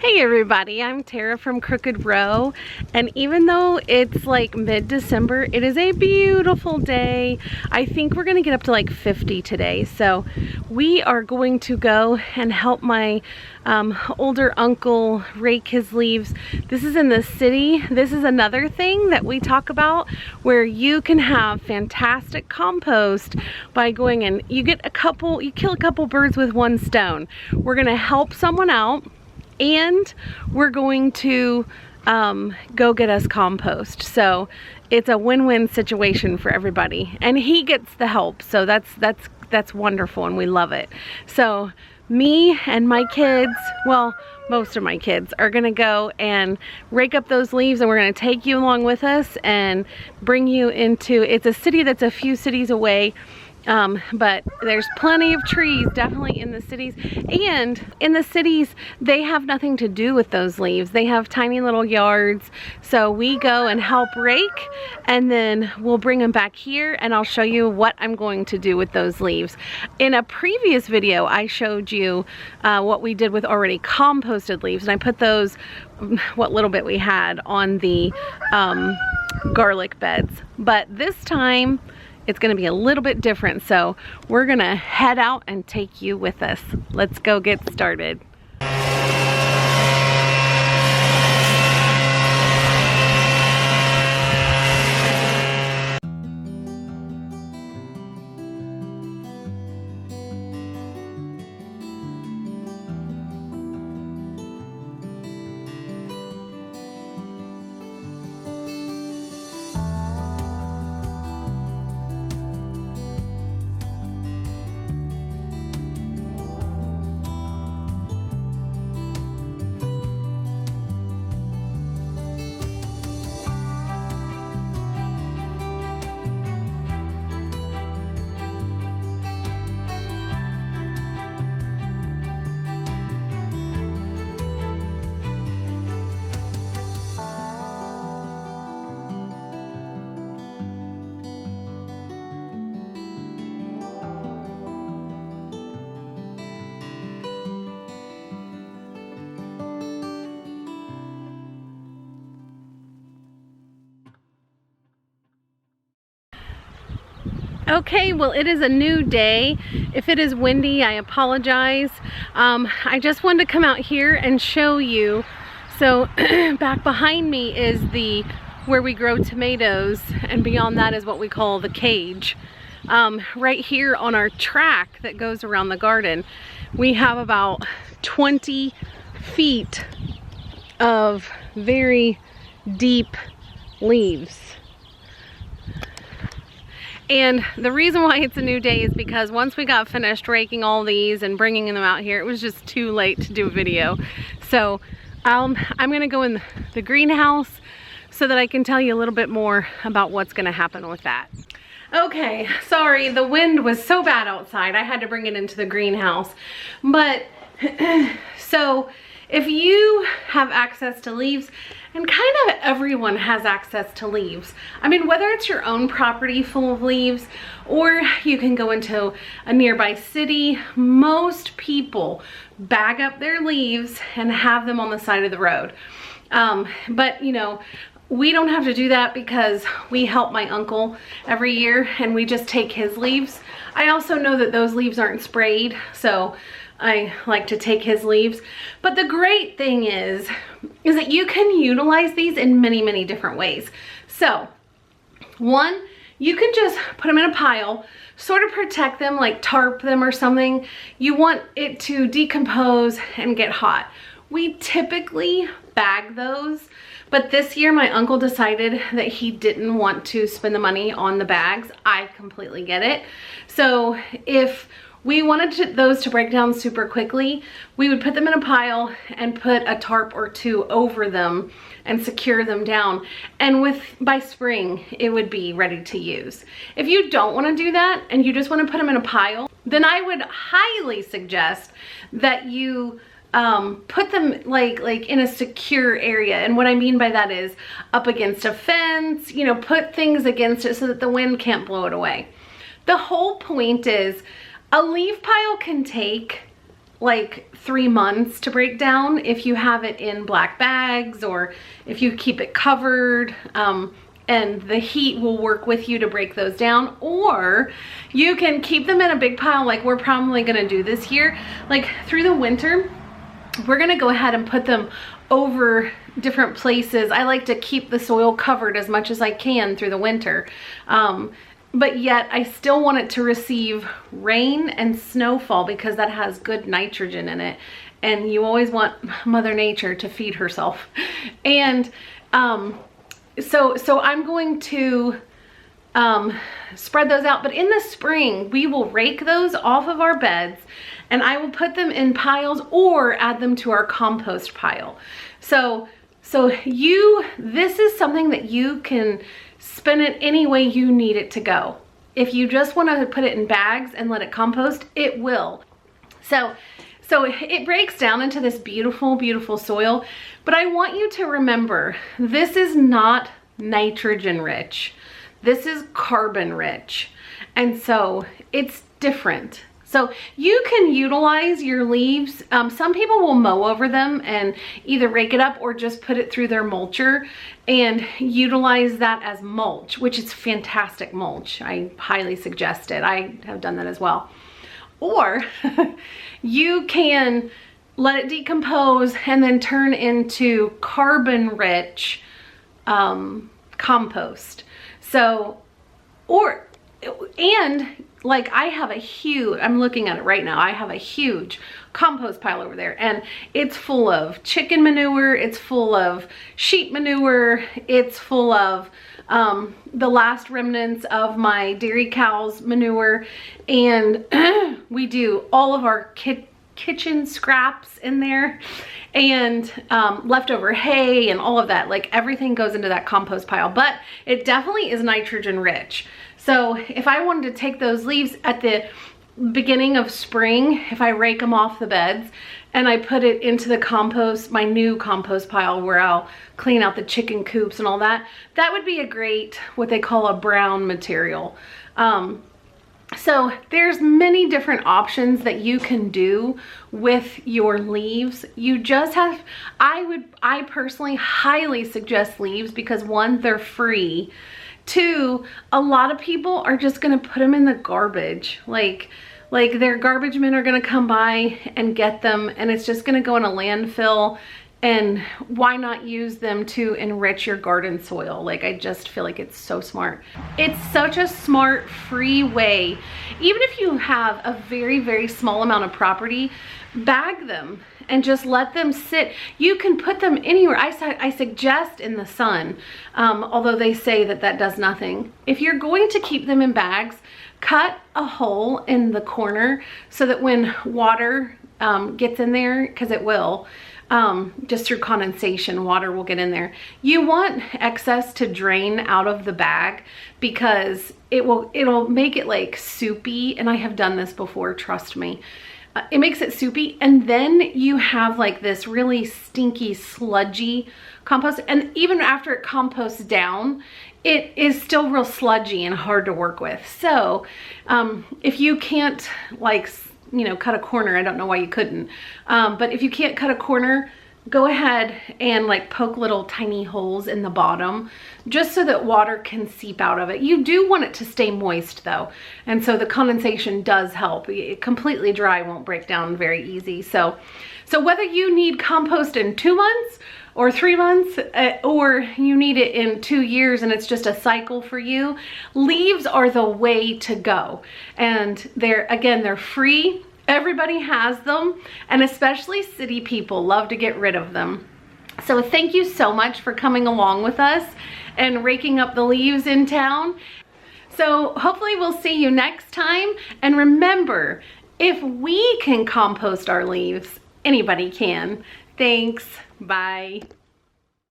Hey everybody, I'm Tara from Crooked Row, and even though it's like mid-December, it is a beautiful day. I think we're gonna get up to like 50 today, so we are going to go and help my older uncle rake his leaves. This is in the city. This is another thing that we talk about where you can have fantastic compost by going and you kill a couple birds with one stone. We're gonna help someone out, and we're going to go get us compost. So it's a win-win situation for everybody, and he gets the help, so that's wonderful and we love it. So me and my kids, well, most of my kids, are gonna go and rake up those leaves, and we're gonna take you along with us and bring you into, it's a city that's a few cities away. But there's plenty of trees definitely in the cities, and in the cities they have nothing to do with those leaves. They have tiny little yards, so we go and help rake, and then we'll bring them back here and I'll show you what I'm going to do with those leaves. In a previous video I showed you what we did with already composted leaves, and I put those, what little bit we had, on the garlic beds. But this time it's gonna be a little bit different, so we're gonna head out and take you with us. Let's go get started. Okay, well, it is a new day. If it is windy, I apologize. I just wanted to come out here and show you. So back behind me is where we grow tomatoes, and beyond that is what we call the cage. Right here on our track that goes around the garden, we have about 20 feet of very deep leaves. And the reason why it's a new day is because once we got finished raking all these and bringing them out here, it was just too late to do a video. So I'm gonna go in the greenhouse so that I can tell you a little bit more about what's gonna happen with that. Okay, sorry, the wind was so bad outside, I had to bring it into the greenhouse. But, so if you have access to leaves, and kind of everyone has access to leaves. I mean, whether it's your own property full of leaves, or you can go into a nearby city, most people bag up their leaves and have them on the side of the road. But you know, we don't have to do that because we help my uncle every year and we just take his leaves. I also know that those leaves aren't sprayed, so I like to take his leaves. But the great thing is that you can utilize these in many, many different ways. So, one, you can just put them in a pile, sort of protect them, like tarp them or something. You want it to decompose and get hot. We typically bag those, but this year my uncle decided that he didn't want to spend the money on the bags. I completely get it. So if we wanted those to break down super quickly, we would put them in a pile and put a tarp or two over them and secure them down. And by spring, it would be ready to use. If you don't want to do that and you just want to put them in a pile, then I would highly suggest that you put them like in a secure area. And what I mean by that is up against a fence, you know, put things against it so that the wind can't blow it away. The whole point is a leaf pile can take like 3 months to break down if you have it in black bags or if you keep it covered. And the heat will work with you to break those down, or you can keep them in a big pile like we're probably gonna do this year. Like through the winter, we're gonna go ahead and put them over different places. I like to keep the soil covered as much as I can through the winter. But yet I still want it to receive rain and snowfall because that has good nitrogen in it. And you always want Mother Nature to feed herself. And so I'm going to spread those out, but in the spring we will rake those off of our beds and I will put them in piles or add them to our compost pile. So this is something that you can spin it any way you need it to go. If you just want to put it in bags and let it compost, it will. So it breaks down into this beautiful, beautiful soil, but I want you to remember, this is not nitrogen rich. This is carbon rich. And so it's different. So you can utilize your leaves. Some people will mow over them and either rake it up or just put it through their mulcher and utilize that as mulch, which is fantastic mulch. I highly suggest it. I have done that as well. Or you can let it decompose and then turn into carbon rich compost. So, and like I have a huge, I'm looking at it right now, I have a huge compost pile over there and it's full of chicken manure, it's full of sheep manure, it's full of the last remnants of my dairy cows manure, and we do all of our kitchen scraps in there and leftover hay and all of that. Like everything goes into that compost pile, but it definitely is nitrogen rich. So if I wanted to take those leaves at the beginning of spring, if I rake them off the beds and I put it into the compost, my new compost pile where I'll clean out the chicken coops and all that, that would be a great, what they call a brown material. So there's many different options that you can do with your leaves. You just have, I personally highly suggest leaves because one, they're free. Two, a lot of people are just gonna put them in the garbage. Like their garbage men are gonna come by and get them and it's just gonna go in a landfill. And why not use them to enrich your garden soil? Like, I just feel like it's so smart. It's such a smart, free way. Even if you have a very, very small amount of property, bag them and just let them sit. You can put them anywhere. I suggest in the sun, although they say that that does nothing. If you're going to keep them in bags, cut a hole in the corner so that when water gets in there, because it will, just through condensation, water will get in there. You want excess to drain out of the bag because it'll make it like soupy, and I have done this before, trust me. It makes it soupy, and then you have like this really stinky, sludgy compost, and even after it composts down, it is still real sludgy and hard to work with. So if you can't, like, you know, cut a corner, I don't know why you couldn't, but if you can't cut a corner, go ahead and like poke little tiny holes in the bottom just so that water can seep out of it. You do want it to stay moist though, and so the condensation does help. Completely dry won't break down very easy. So whether you need compost in 2 months or 3 months, or you need it in 2 years and it's just a cycle for you, leaves are the way to go. And they're free. Everybody has them, and especially city people love to get rid of them. So thank you so much for coming along with us and raking up the leaves in town. So hopefully we'll see you next time. And remember, if we can compost our leaves, anybody can. Thanks. Bye.